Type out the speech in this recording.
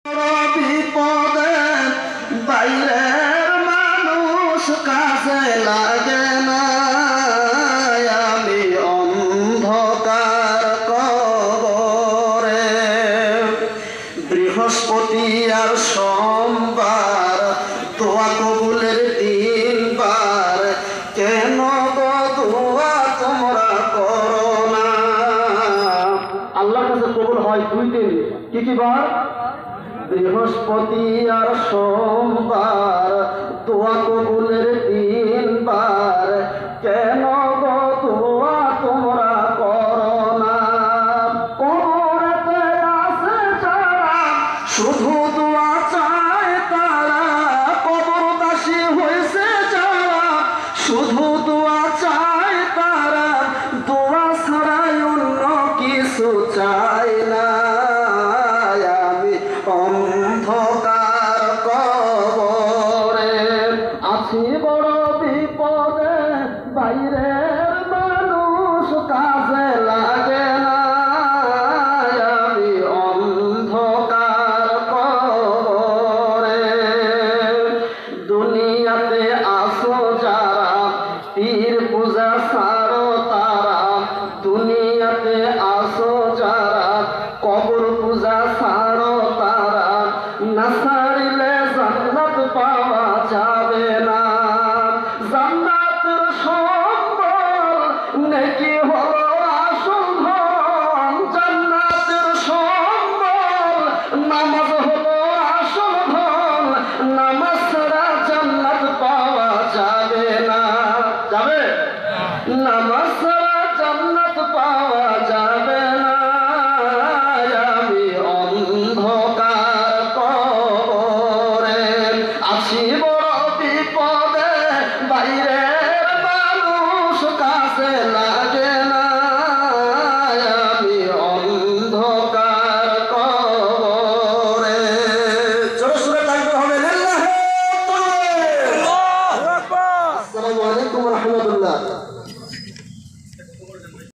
বিপদে বাইরের মানুষ কাছে লাগে না, আমি অন্ধকার কবরে। বৃহস্পতি আর সোমবার দোয়া কবুলের দিনবার, কেন গো দোয়া তোমরা করো না? আল্লাহর কাছে কবুল হয় দুই দিন, কি কি বার? বৃহস্পতি আর সোমবার দোয়া কবুলের দিনবার, কেন গো দোয়া তোমরা করো না? কবরেতে আছে যারা শুধু দোয়া চায় তারা, কবরবাসী হয়েছে যারা শুধু দোয়া চায় তারা, দোয়া ছাড়াই অন্য কিছু চায় না। অন্ধকার কবরে আছি বড় বিপদে, বাইরের মানুষ কাজে লাগে না, আমি অন্ধকার কবরে। দুনিয়াতে আসো যারা পীর পূজা ছাড়ো তারা, দুনিয়াতে আসো যারা কবর পূজা ছাড়ো তারা, নাসা